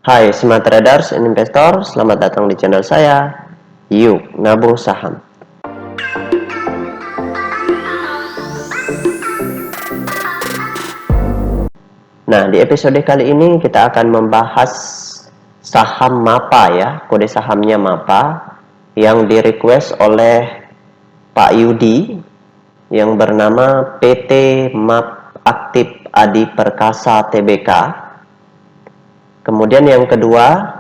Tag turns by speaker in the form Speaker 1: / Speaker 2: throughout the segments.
Speaker 1: Hai Smart Traders and Investor, selamat datang di channel saya. Yuk nabung saham. Nah, di episode kali ini kita akan membahas saham MAPA ya, kode sahamnya MAPA yang di-request oleh Pak Yudi yang bernama PT MAP Aktif Adi Perkasa Tbk. Kemudian yang kedua,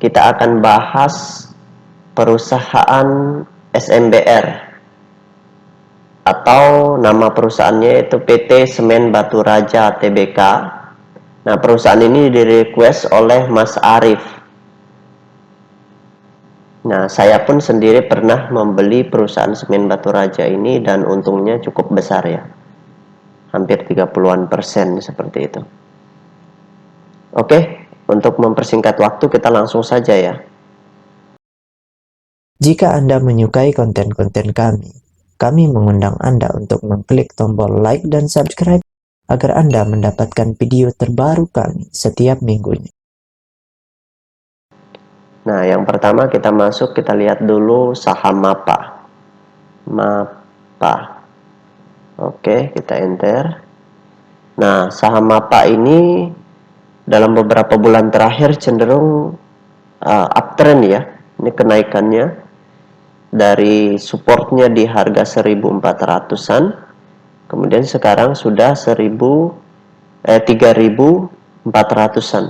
Speaker 1: kita akan bahas perusahaan SMBR atau nama perusahaannya itu PT Semen Batu Raja Tbk. Nah, perusahaan ini di-request oleh Mas Arif. Nah, saya pun sendiri pernah membeli perusahaan Semen Batu Raja ini dan untungnya cukup besar ya. Hampir 30-an% seperti itu. Oke, untuk mempersingkat waktu kita langsung saja ya.
Speaker 2: Jika Anda menyukai konten-konten kami mengundang Anda untuk mengklik tombol like dan subscribe agar Anda mendapatkan video terbaru kami setiap minggunya.
Speaker 1: Nah, yang pertama kita masuk, kita lihat dulu saham MAPA. MAPA. Oke, kita enter. Nah, saham MAPA ini dalam beberapa bulan terakhir cenderung uptrend ya. Ini kenaikannya dari supportnya di harga 1400-an. Kemudian sekarang sudah 3400-an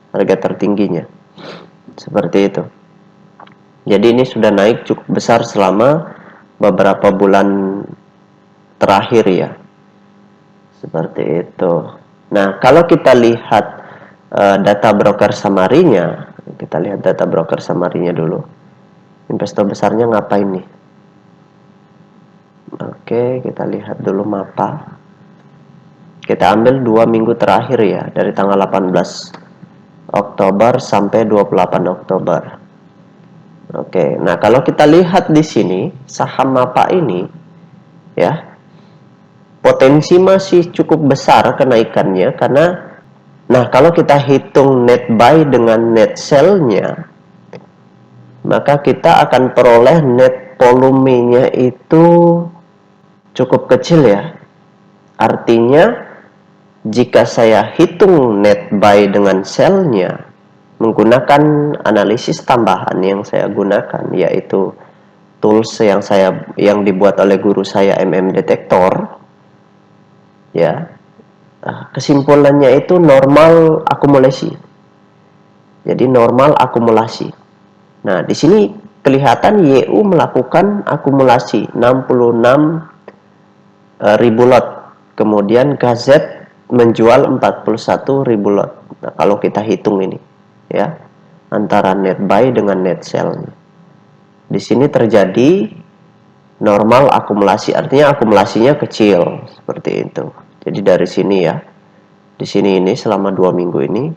Speaker 1: harga tertingginya. Seperti itu. Jadi ini sudah naik cukup besar selama beberapa bulan terakhir ya. Seperti itu. Nah, kalau kita lihat data broker summary-nya, kita lihat data broker summary-nya dulu. Investor besarnya ngapain nih? Oke, kita lihat dulu MAPA. Kita ambil 2 minggu terakhir ya, dari tanggal 18 Oktober sampai 28 Oktober. Oke, nah kalau kita lihat di sini saham MAPA ini ya, potensi masih cukup besar kenaikannya karena kalau kita hitung net buy dengan net sell-nya, maka kita akan peroleh net volumenya itu cukup kecil ya. Artinya jika saya hitung net buy dengan sell-nya menggunakan analisis tambahan yang saya gunakan, yaitu tools yang dibuat oleh guru saya MM Detektor ya, kesimpulannya itu normal akumulasi. Jadi normal akumulasi. Nah, di sini kelihatan YU melakukan akumulasi 66.000 lot. Kemudian KZ menjual 41.000 lot. Nah, kalau kita hitung ini ya, antara net buy dengan net sell. Di sini terjadi normal akumulasi, artinya akumulasinya kecil seperti itu. Jadi dari sini ya, di sini ini selama 2 minggu ini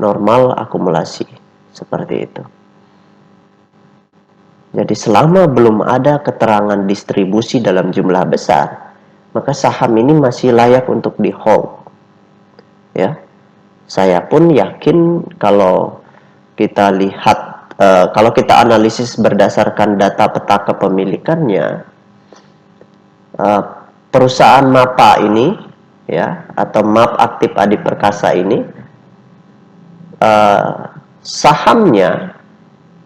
Speaker 1: normal akumulasi seperti itu. Jadi selama belum ada keterangan distribusi dalam jumlah besar, maka saham ini masih layak untuk di hold ya. Saya pun yakin kalau kita lihat, kalau kita analisis berdasarkan data peta kepemilikannya, perusahaan MAPA ini ya, atau MAP Aktif Adi Perkasa ini, sahamnya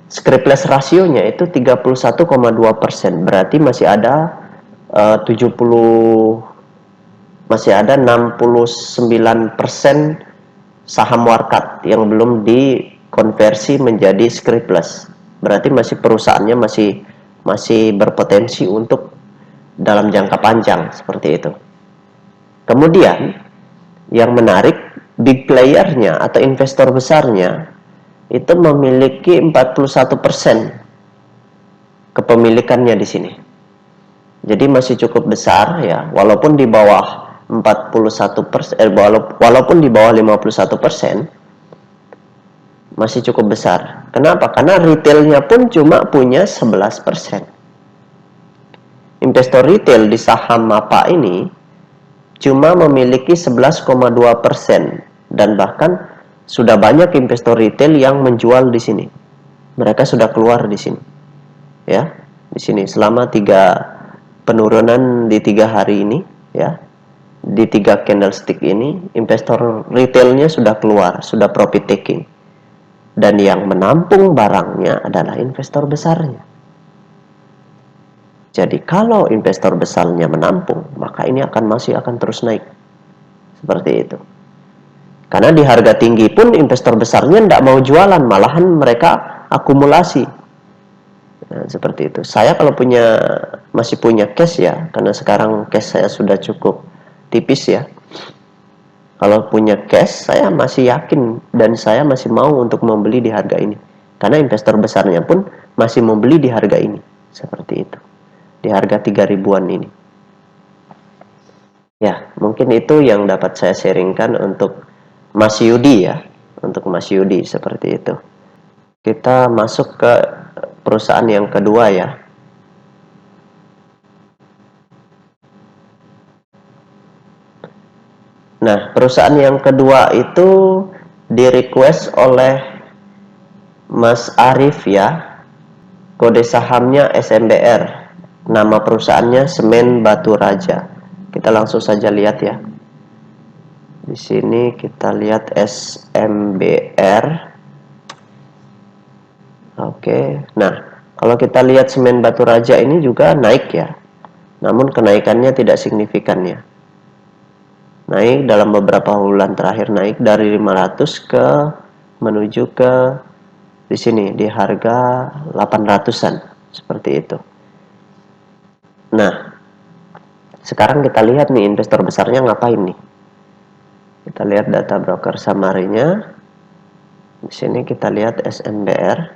Speaker 1: scriptless rasionya itu 31,2%, berarti masih ada 69% saham warkat yang belum dikonversi menjadi scriptless. Berarti masih perusahaannya masih berpotensi untuk dalam jangka panjang seperti itu. Kemudian yang menarik, big playernya atau investor besarnya itu memiliki 41% kepemilikannya di sini. Jadi masih cukup besar ya, walaupun di bawah 41%, walaupun di bawah 51%, masih cukup besar. Kenapa? Karena retailnya pun cuma punya 11%. Investor retail di saham MAPA ini cuma memiliki 11,2%, dan bahkan sudah banyak investor retail yang menjual di sini. Mereka sudah keluar di sini. Ya, di sini selama penurunan di 3 hari ini, ya. Di 3 candlestick ini, investor retailnya sudah keluar, sudah profit taking. Dan yang menampung barangnya adalah investor besarnya. Jadi kalau investor besarnya menampung, maka ini masih akan terus naik. Seperti itu. Karena di harga tinggi pun investor besarnya tidak mau jualan, malahan mereka akumulasi. Nah, seperti itu. Saya kalau masih punya cash ya, karena sekarang cash saya sudah cukup tipis ya. Kalau punya cash, saya masih yakin dan saya masih mau untuk membeli di harga ini. Karena investor besarnya pun masih membeli di harga ini. Seperti itu. Di harga 3 ribuan ini. Ya, mungkin itu yang dapat saya sharingkan untuk Mas Yudi ya. Untuk Mas Yudi seperti itu. Kita masuk ke perusahaan yang kedua ya. Nah, perusahaan yang kedua itu di request oleh Mas Arif ya. Kode sahamnya SMBR. Nama perusahaannya Semen Batu Raja. Kita langsung saja lihat ya. Di sini kita lihat SMBR. Oke. Nah, kalau kita lihat Semen Batu Raja ini juga naik ya. Namun kenaikannya tidak signifikan ya. Naik dalam beberapa bulan terakhir, naik dari 500 menuju ke di sini di harga 800-an seperti itu. Nah, sekarang kita lihat nih investor besarnya ngapain nih. Kita lihat data broker summary-nya. Di sini kita lihat SMBR.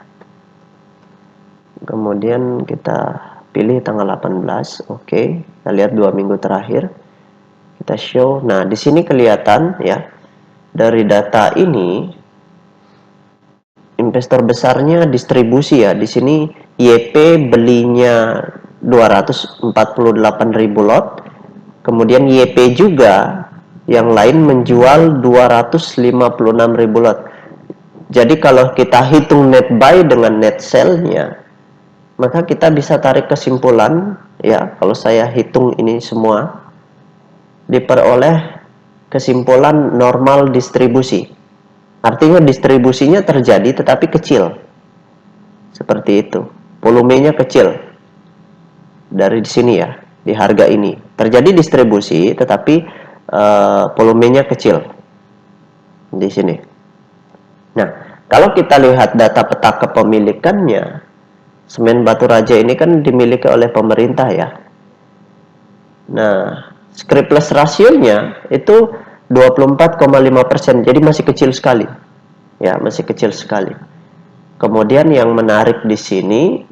Speaker 1: Kemudian kita pilih tanggal 18. Oke, kita lihat 2 minggu terakhir. Kita show. Nah, di sini kelihatan ya. Dari data ini investor besarnya distribusi ya. Di sini YP belinya 248.000 lot. Kemudian YP juga yang lain menjual 256.000 lot. Jadi kalau kita hitung net buy dengan net sell-nya, maka kita bisa tarik kesimpulan ya, kalau saya hitung ini semua diperoleh kesimpulan normal distribusi. Artinya distribusinya terjadi tetapi kecil. Seperti itu. Volumenya kecil. Dari di sini ya, di harga ini. Terjadi distribusi tetapi volumenya kecil. Di sini. Nah, kalau kita lihat data peta kepemilikannya, Semen Batu Raja ini kan dimiliki oleh pemerintah ya. Nah, scriptless rasionya itu 24,5%, jadi masih kecil sekali. Ya, masih kecil sekali. Kemudian yang menarik di sini,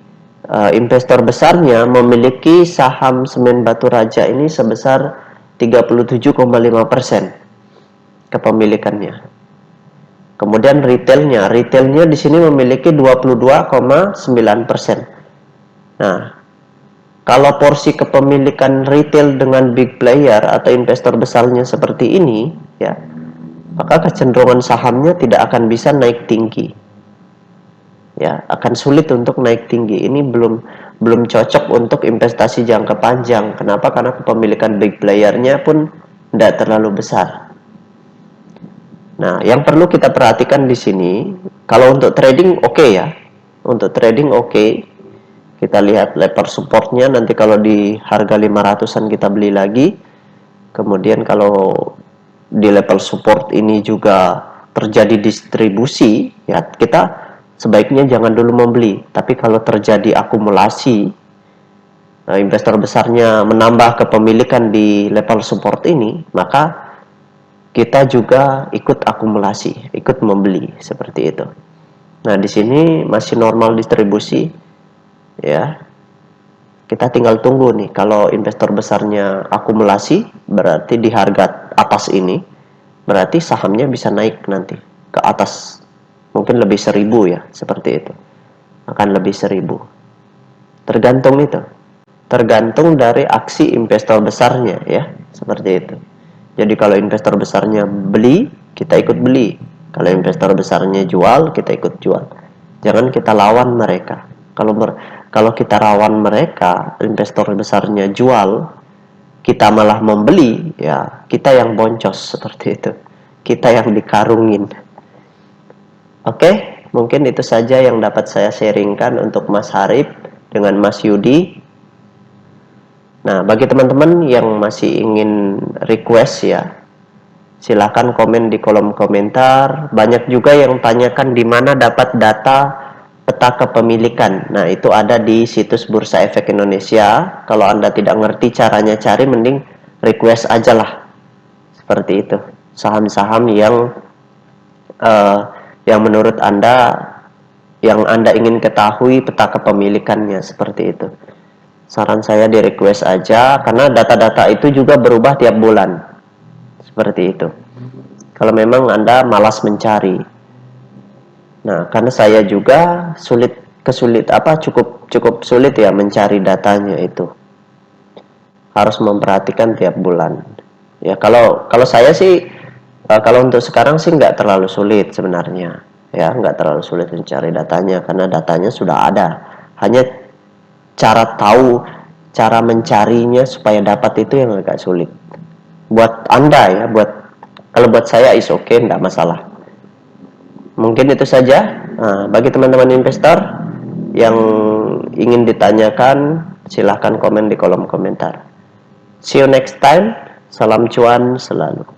Speaker 1: investor besarnya memiliki saham Semen Batu Raja ini sebesar 37,5% kepemilikannya. Kemudian retailnya di sini memiliki 22,9%. Nah, kalau porsi kepemilikan retail dengan big player atau investor besarnya seperti ini, ya, maka kecenderungan sahamnya tidak akan bisa naik tinggi. Ya, akan sulit untuk naik tinggi. Ini belum cocok untuk investasi jangka panjang. Kenapa? Karena kepemilikan big player-nya pun tidak terlalu besar. Nah, yang perlu kita perhatikan di sini, kalau untuk trading oke ya. Untuk trading oke. Kita lihat level supportnya, nanti kalau di harga 500-an kita beli lagi. Kemudian kalau di level support ini juga terjadi distribusi, ya kita sebaiknya jangan dulu membeli. Tapi kalau terjadi akumulasi, investor besarnya menambah kepemilikan di level support ini, maka kita juga ikut akumulasi, ikut membeli seperti itu. Nah, di sini masih normal distribusi, ya. Kita tinggal tunggu nih, kalau investor besarnya akumulasi, berarti di harga atas ini, berarti sahamnya bisa naik nanti ke atas. Mungkin lebih 1.000 ya, seperti itu. Akan lebih 1.000. Tergantung itu. Tergantung dari aksi investor besarnya ya, seperti itu. Jadi kalau investor besarnya beli, kita ikut beli. Kalau investor besarnya jual, kita ikut jual. Jangan kita lawan mereka. Kalau kita lawan mereka, investor besarnya jual, kita malah membeli, ya kita yang boncos seperti itu. Kita yang dikarungin. Oke, mungkin itu saja yang dapat saya sharingkan untuk Mas Harip dengan Mas Yudi. Nah, bagi teman-teman yang masih ingin request ya, silahkan komen di kolom komentar. Banyak juga yang tanyakan di mana dapat data peta kepemilikan. Nah, itu ada di situs Bursa Efek Indonesia. Kalau Anda tidak ngerti caranya cari, mending request aja lah. Seperti itu. Saham-saham yang menurut Anda, yang Anda ingin ketahui peta kepemilikannya, seperti itu. Saran saya di request aja, karena data-data itu juga berubah tiap bulan. Seperti itu. Kalau memang Anda malas mencari. Nah, karena saya juga cukup sulit ya mencari datanya itu. Harus memperhatikan tiap bulan. Ya, kalau saya sih kalau untuk sekarang sih nggak terlalu sulit sebenarnya. Ya, nggak terlalu sulit mencari datanya karena datanya sudah ada. Hanya cara mencarinya supaya dapat itu yang agak sulit. Buat Anda ya, kalau buat saya is okay, nggak masalah. Mungkin itu saja. Nah, bagi teman-teman investor yang ingin ditanyakan, silahkan komen di kolom komentar. See you next time. Salam cuan selalu.